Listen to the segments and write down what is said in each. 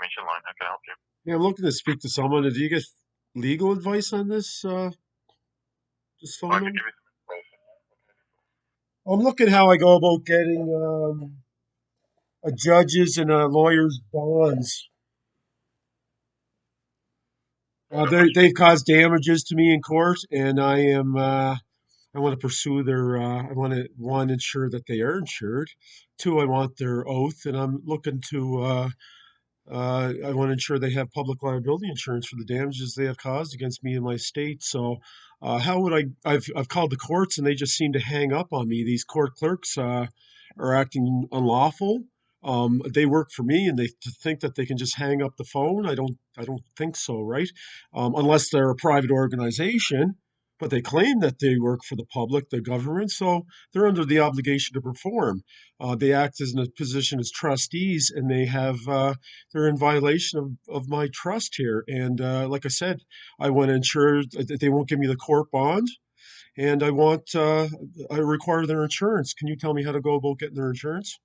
information line. How can I help you? Yeah, I'm looking to speak to someone. Do you get legal advice on this Oh, phone I can number? give you some information. I'm looking how I go about getting a judge's and a lawyer's bonds. So which They've caused damages to me in court, and I want to pursue their. I want to one ensure that they are insured. Two, I want their oath, and I'm looking to. I want to ensure they have public liability insurance for the damages they have caused against me and my state. So, how would I've called the courts and they just seem to hang up on me. These court clerks are acting unlawful. They work for me, and they to think that they can just hang up the phone. I don't think so, right? Unless they're a private organization, but they claim that they work for the public, the government, so they're under the obligation to perform. They act as in a position as trustees, and they're in violation of my trust here. And like I said, I want to ensure that they won't give me the court bond, and I require their insurance. Can you tell me how to go about getting their insurance?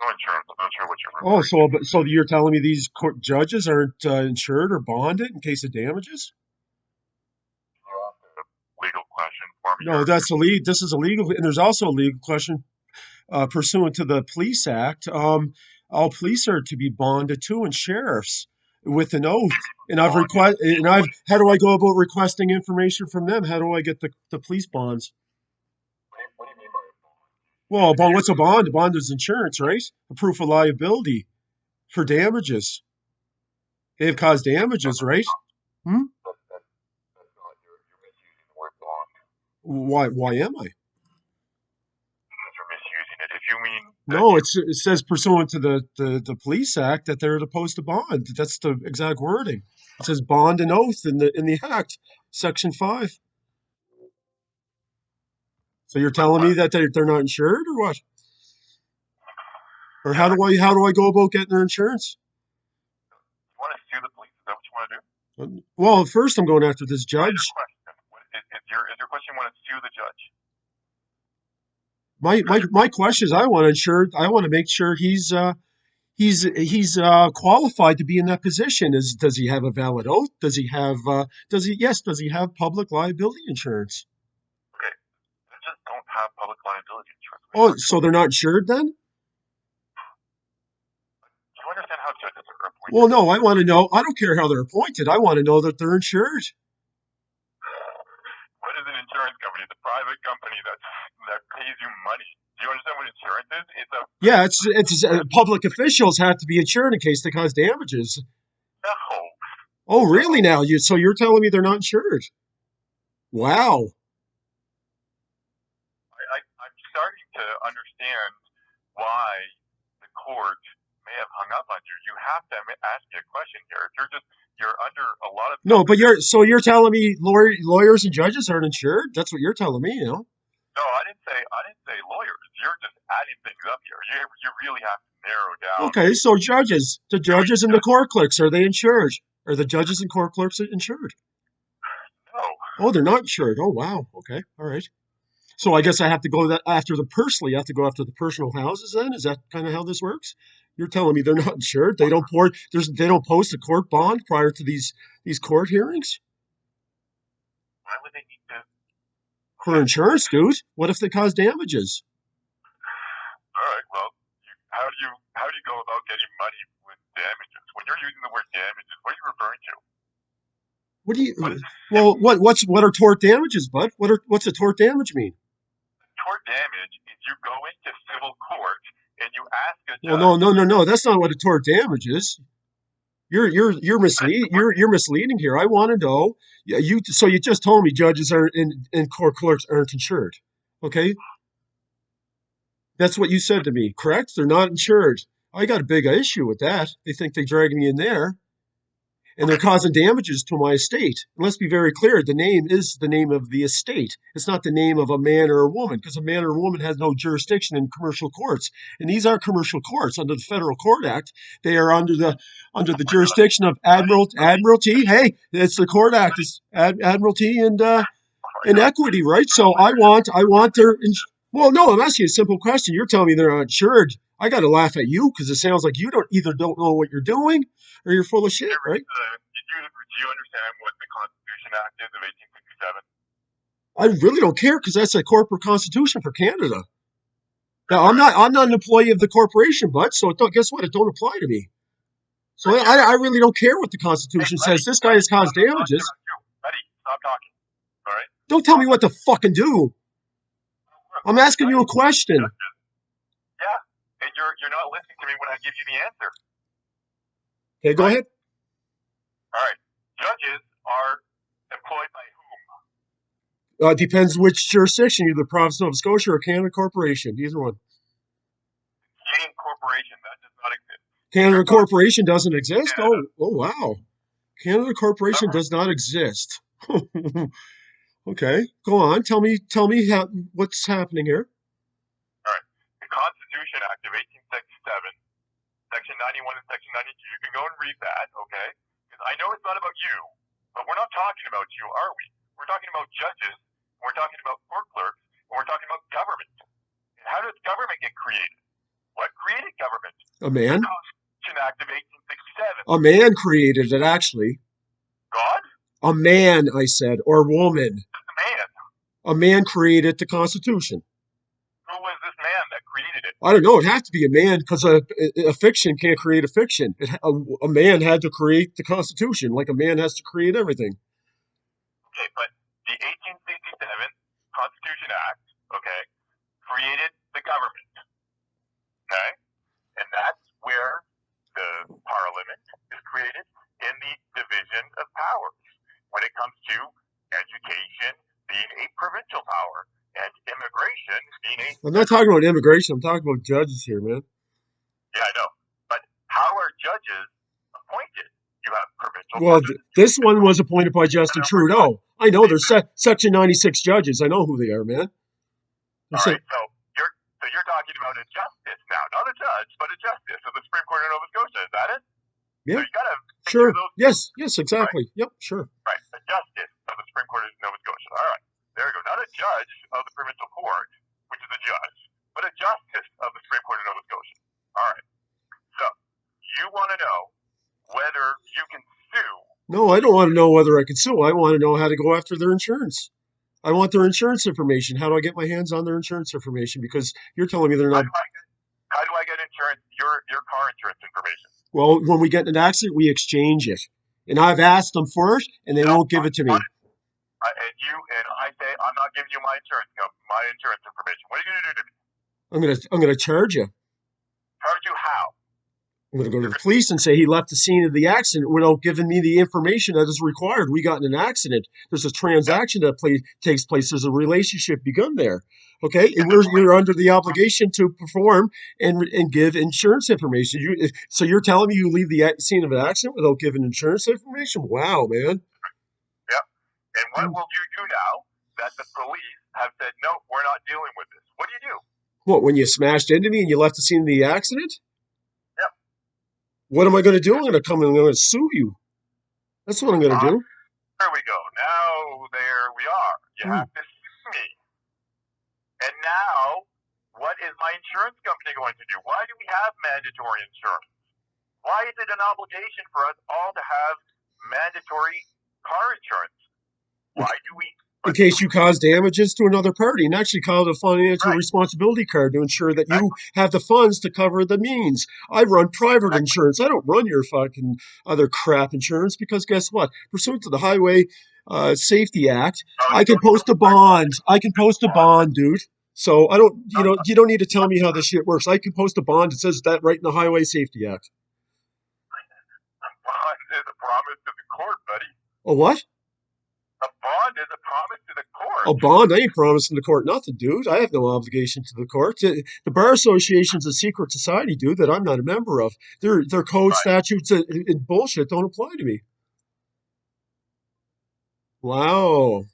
no insurance. I'm not sure what you're Oh, referring to. so you're telling me these court judges aren't insured or bonded in case of damages? Can you ask a legal question for me? No, that's illegal. This is illegal, and there's also a legal question pursuant to the Police Act. All police are to be bonded too, and sheriffs with an What do oath. you mean by And I've bond? request, and I've. How do I go about requesting information from them? How do I get the police bonds? What do you mean by a bond? Well, a If bond. you What's a bond? A bond is insurance, right? A proof of liability for damages. They have caused no, damages, right? Hmm? that's not you're misusing the word bond. Why am I? Because you're misusing it. If you mean that No, you it says pursuant to the Police Act that they're opposed to bond. That's the exact wording. It says bond and oath in the Act, Section 5. So you're but telling me that they're not insured or what? Or yeah, how do I go about getting their insurance? you want to sue the police? Is that what you want to do? Well, first I'm going after this What is your judge. question? Is your question you want to sue the judge? Is that My question is I want to make sure he's qualified to be in that position. Does he have a valid oath? Does he have public liability insurance? okay? They just don't have public liability insurance. What are you Oh, talking so about? they're not insured then? Do you understand how judges are Well, appointed? no, I want to know. I don't care how they're appointed. I want to know that they're insured. What is an insurance company? It's a private company that pays you money. Do you understand what insurance is? It's a Yeah, business it's that public officials have to be insured in case they cause damages. no, Oh, no. really? Now you're telling me they're not insured? Wow. I'm starting to understand why the court may have hung up on you. You have to ask me a question here. If you're under a lot of No, but supposition. you're telling me lawyers and judges aren't insured? That's what you're telling me, you know? No, I didn't say lawyers. You're just adding things up here. You really have to narrow down. Okay, so the Really, judges and the court clerks, are they insured? Are the judges and court clerks insured? no. Oh, they're not insured. Oh, wow. Okay, all right. So I guess I have to go that after the personally. You have to go after the personal houses. Then is that kind of how this works? You're telling me they're not insured. They don't post a court bond prior to these court hearings Why would they need to? for Okay. insurance, dude. What if they cause damages? All right. Well, how do you go about getting money with damages? When you're using the word damages, what are you referring to? What do What you? is it? Well, what are tort damages, bud? What's a tort damage mean? Tort damage is you go into civil court and you ask a Well, no, judge. no, no, no. That's not what a tort damage is. What? You're misleading here. I want to know. Yeah, you just told me judges are and court clerks aren't insured. Okay, that's what you said to me, correct? They're not insured. I got a big issue with that. They think they drag me in there, and they're Okay. causing damages to my estate. And let's be very clear: the name is the name of the estate. It's not the name of a man or a woman, because a man or a woman has no jurisdiction in commercial courts. And these are commercial courts under the Federal Court Act. They are under the Oh my God. jurisdiction of admiralty. Hey, it's the Court Act. It's admiralty Oh my and God. equity, right? You don't So understand. I want their. Well, no, I'm asking you a simple question. You're telling me they're not insured. I got to laugh at you because it sounds like you don't know what you're doing or you're full of Did you shit, read right? do you understand what the Constitution Act is of 1867? I really don't care because that's a corporate constitution for Canada. Now, That's right. I'm not an employee of the corporation, but so it don't, guess what? It don't apply to me. So Right, yeah. I really don't care what the Hey, Constitution says. buddy, This guy buddy, has caused I'm not talking damages. about you. Buddy, stop talking. All right? Don't tell me Stop what to talking. fucking do. Look, I'm I'm asking you telling a you what the question. judge is. Yeah. And you're not listening to me when I give you the answer. Okay, go Right? ahead. All right. Judges are employed by whom? Depends which jurisdiction, either the province of Nova Scotia or Canada Corporation. Either one. Canadian corporation. That does not exist. Canada You're talking Corporation doesn't exist. Canada. Oh wow. Canada Corporation Remember? does not exist. Okay, go on. Tell me what's happening here. All right. The Constitution Act of 1867, Section 91 and Section 92. You can go and read that, okay? Because I know it's not about you, but we're not talking about you, are we? We're talking about judges. We're talking about court clerks. And we're talking about government. And how does government get created? What created government? A The man. Constitution Act of 1867. A man created it, actually. God? A man, I said, or woman. The man. A man created the Constitution. Who was this man that created it? I don't know. It has to be a man because a fiction can't create a fiction. A man had to create the Constitution, like a man has to create everything. Okay, but the 1867 Constitution Act, okay, created the government, okay? And that's where the parliament is created in the division of powers when it comes to education being a provincial power and immigration being a I'm not talking about immigration. I'm talking about judges here, man. yeah, I know. But how are judges appointed? You have provincial Well, judges, this one was appointed by a Justin number of judges. Trudeau. I know They've there's Section 96 judges. I know who they are, man. They're all se- right, so you're talking about a justice now, not a judge, but a justice of the Supreme Court of Nova Scotia. Is that it? So yeah, you got to take care of sure. those two, Yes, right? exactly. Yep, sure. Right. The justice of the Supreme Court of Nova Scotia. All right. There we go. Not a judge of the provincial court, which is a judge, but a justice of the Supreme Court of Nova Scotia. All right. So you want to know whether you can sue. No, I don't want to know whether I can sue. I want to know how to go after their insurance. I want their insurance information. How do I get my hands on their insurance information? Because you're telling me they're How not. do I get, how do I get insurance? Your car insurance information. Well, when we get in an accident, we exchange it. And I've asked them for it, and they No, won't give it to me. and I say I'm not giving you my insurance information. What are you going to do to me? I'm gonna charge you. Charge you how? I'm going to go to You're the going to police and say he left the scene of the accident without giving me the information that is required. We got in an accident. There's a yeah, transaction that takes place. There's a relationship begun there. Okay, and and the you're police. under the obligation to perform and give insurance information. So you're telling me you leave the scene of an accident without giving insurance information? Wow, man. Yeah. And what will you do now that the police have said no, we're not dealing with this? What do you do? What, when you smashed into me and you left the scene of the accident? Yeah. What am I going to do? I'm going to come and I'm going to sue you. That's what I'm going to do. There we go. Now there we are. You Hmm. have to sue me. And now, what is my insurance company going to do? Why do we have mandatory insurance? Why is it an obligation for us all to have mandatory car insurance? Why do we? In case you cause damages to another party, and actually call it a financial Right. responsibility card to ensure that you Exactly. have the funds to cover the means. I run private Exactly. insurance. I don't run your fucking other crap insurance because guess what? Pursuant to the Highway Safety Act, No, I can you post don't a write bond. private I can post a bond. bond, dude. So I don't, No, you don't need to tell me how this shit works. I can post a bond that says that right in the Highway Safety Act. bond is a promise to the court, buddy. A what? A bond is a promise to the A court. bond? I ain't promising the court nothing, dude. I have no obligation to the court. The Bar Association's a secret society, dude, that I'm not a member of. Their code Right. statutes and bullshit don't apply to me. Wow.